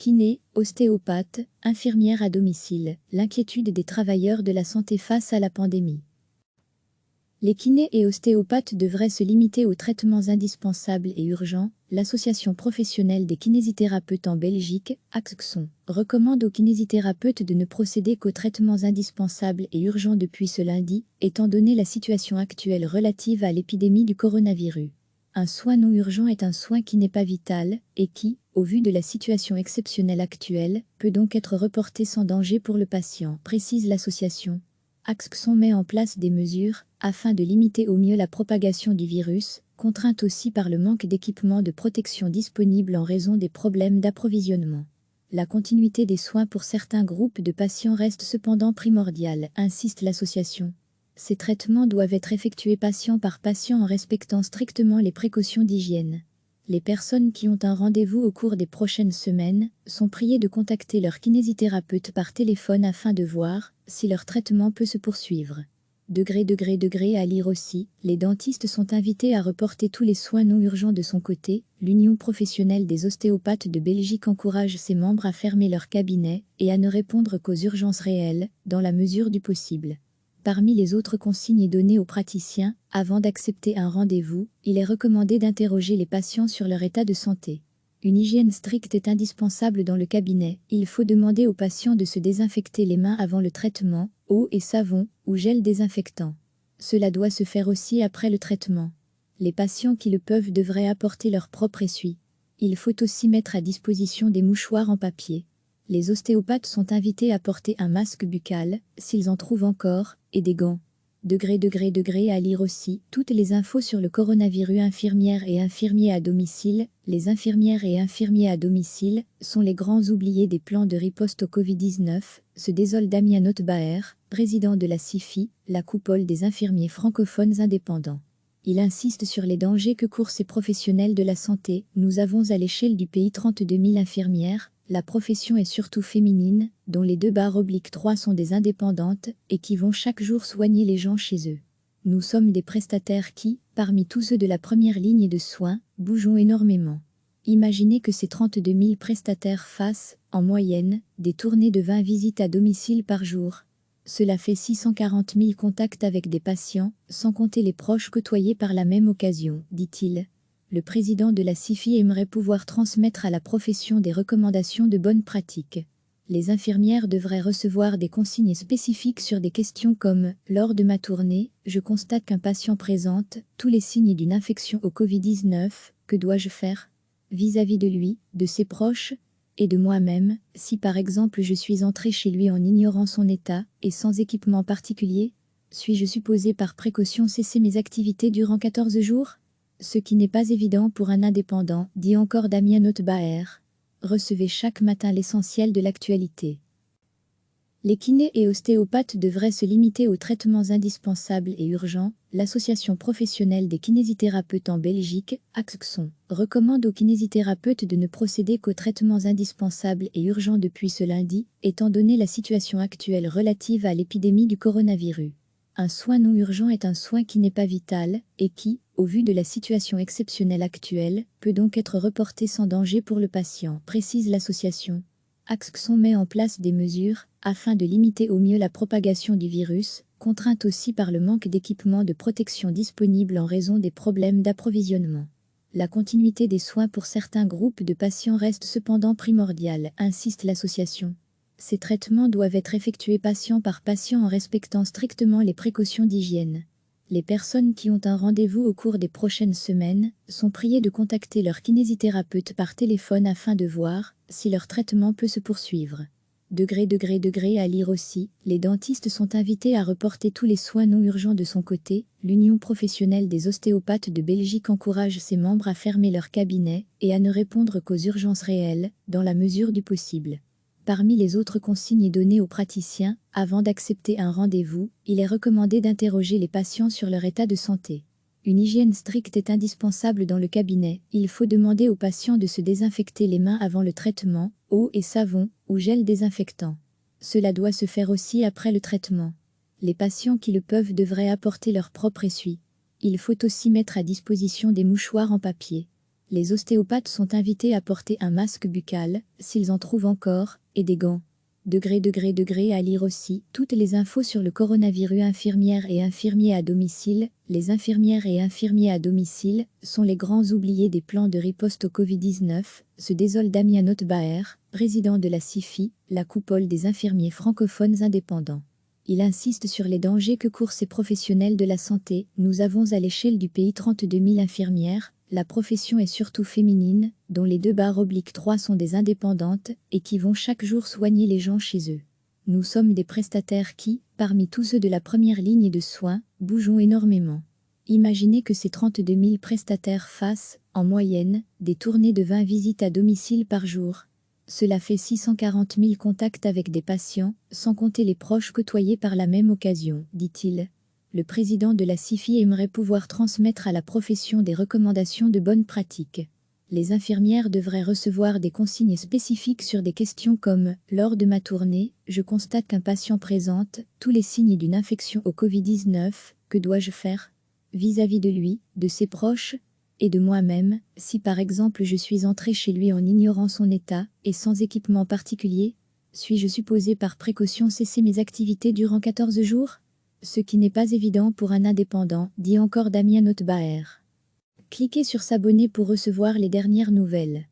Kinés, ostéopathes, infirmières à domicile, l'inquiétude des travailleurs de la santé face à la pandémie. Les kinés et ostéopathes devraient se limiter aux traitements indispensables et urgents. L'Association professionnelle des kinésithérapeutes en Belgique, AXXON, recommande aux kinésithérapeutes de ne procéder qu'aux traitements indispensables et urgents depuis ce lundi, étant donné la situation actuelle relative à l'épidémie du coronavirus. Un soin non urgent est un soin qui n'est pas vital et qui, au vu de la situation exceptionnelle actuelle, peut donc être reporté sans danger pour le patient, précise l'association. AXXON met en place des mesures afin de limiter au mieux la propagation du virus, contrainte aussi par le manque d'équipements de protection disponibles en raison des problèmes d'approvisionnement. La continuité des soins pour certains groupes de patients reste cependant primordiale, insiste l'association. Ces traitements doivent être effectués patient par patient en respectant strictement les précautions d'hygiène. Les personnes qui ont un rendez-vous au cours des prochaines semaines sont priées de contacter leur kinésithérapeute par téléphone afin de voir si leur traitement peut se poursuivre. À lire aussi, les dentistes sont invités à reporter tous les soins non urgents de son côté. L'Union professionnelle des ostéopathes de Belgique encourage ses membres à fermer leur cabinet et à ne répondre qu'aux urgences réelles, dans la mesure du possible. Parmi les autres consignes données aux praticiens, avant d'accepter un rendez-vous, il est recommandé d'interroger les patients sur leur état de santé. Une hygiène stricte est indispensable dans le cabinet. Il faut demander aux patients de se désinfecter les mains avant le traitement, eau et savon, ou gel désinfectant. Cela doit se faire aussi après le traitement. Les patients qui le peuvent devraient apporter leur propre essuie. Il faut aussi mettre à disposition des mouchoirs en papier. Les ostéopathes sont invités à porter un masque buccal, s'ils en trouvent encore, et des gants. À lire aussi, toutes les infos sur le coronavirus. Infirmières et infirmiers à domicile. Les infirmières et infirmiers à domicile sont les grands oubliés des plans de riposte au Covid-19, se désole Damien Notbaer, président de la CIFI, la coupole des infirmiers francophones indépendants. Il insiste sur les dangers que courent ces professionnels de la santé. Nous avons à l'échelle du pays 32 000 infirmières. La profession est surtout féminine, dont les 2/3 sont des indépendantes et qui vont chaque jour soigner les gens chez eux. Nous sommes des prestataires qui, parmi tous ceux de la première ligne de soins, bougeons énormément. Imaginez que ces 32 000 prestataires fassent, en moyenne, des tournées de 20 visites à domicile par jour. Cela fait 640 000 contacts avec des patients, sans compter les proches côtoyés par la même occasion, dit-il. Le président de la CIFI aimerait pouvoir transmettre à la profession des recommandations de bonnes pratiques. Les infirmières devraient recevoir des consignes spécifiques sur des questions comme « Lors de ma tournée, je constate qu'un patient présente tous les signes d'une infection au Covid-19, que dois-je faire ? Vis-à-vis de lui, de ses proches et de moi-même, si par exemple je suis entré chez lui en ignorant son état et sans équipement particulier, suis-je supposé par précaution cesser mes activités durant 14 jours ? Ce qui n'est pas évident pour un indépendant, dit encore Damien Notbaer. Recevez chaque matin l'essentiel de l'actualité. Les kinés et ostéopathes devraient se limiter aux traitements indispensables et urgents. L'Association professionnelle des kinésithérapeutes en Belgique, AXXON, recommande aux kinésithérapeutes de ne procéder qu'aux traitements indispensables et urgents depuis ce lundi, étant donné la situation actuelle relative à l'épidémie du coronavirus. Un soin non urgent est un soin qui n'est pas vital et qui, au vu de la situation exceptionnelle actuelle, peut donc être reporté sans danger pour le patient, précise l'association. AXXON met en place des mesures afin de limiter au mieux la propagation du virus, contrainte aussi par le manque d'équipements de protection disponibles en raison des problèmes d'approvisionnement. La continuité des soins pour certains groupes de patients reste cependant primordiale, insiste l'association. Ces traitements doivent être effectués patient par patient en respectant strictement les précautions d'hygiène. Les personnes qui ont un rendez-vous au cours des prochaines semaines sont priées de contacter leur kinésithérapeute par téléphone afin de voir si leur traitement peut se poursuivre. À lire aussi, les dentistes sont invités à reporter tous les soins non urgents de son côté. L'Union professionnelle des ostéopathes de Belgique encourage ses membres à fermer leur cabinet et à ne répondre qu'aux urgences réelles, dans la mesure du possible. Parmi les autres consignes données aux praticiens, avant d'accepter un rendez-vous, il est recommandé d'interroger les patients sur leur état de santé. Une hygiène stricte est indispensable dans le cabinet. Il faut demander aux patients de se désinfecter les mains avant le traitement, eau et savon, ou gel désinfectant. Cela doit se faire aussi après le traitement. Les patients qui le peuvent devraient apporter leur propre essuie. Il faut aussi mettre à disposition des mouchoirs en papier. Les ostéopathes sont invités à porter un masque buccal, s'ils en trouvent encore, et des gants. À lire aussi toutes les infos sur le coronavirus. Infirmières et infirmiers à domicile. Les infirmières et infirmiers à domicile sont les grands oubliés des plans de riposte au Covid-19, se désole Damien Notbaer, président de la CIFI, la coupole des infirmiers francophones indépendants. Il insiste sur les dangers que courent ces professionnels de la santé. Nous avons à l'échelle du pays 32 000 infirmières. La profession est surtout féminine, dont les 2/3 sont des indépendantes et qui vont chaque jour soigner les gens chez eux. Nous sommes des prestataires qui, parmi tous ceux de la première ligne de soins, bougeons énormément. Imaginez que ces 32 000 prestataires fassent, en moyenne, des tournées de 20 visites à domicile par jour. Cela fait 640 000 contacts avec des patients, sans compter les proches côtoyés par la même occasion, dit-il. Le président de la CIFI aimerait pouvoir transmettre à la profession des recommandations de bonnes pratiques. Les infirmières devraient recevoir des consignes spécifiques sur des questions comme « Lors de ma tournée, je constate qu'un patient présente tous les signes d'une infection au Covid-19, que dois-je faire ?» vis-à-vis de lui, de ses proches et de moi-même, si par exemple je suis entré chez lui en ignorant son état et sans équipement particulier, suis-je supposé par précaution cesser mes activités durant 14 jours ? Ce qui n'est pas évident pour un indépendant, dit encore Damien Notbaer. Cliquez sur s'abonner pour recevoir les dernières nouvelles.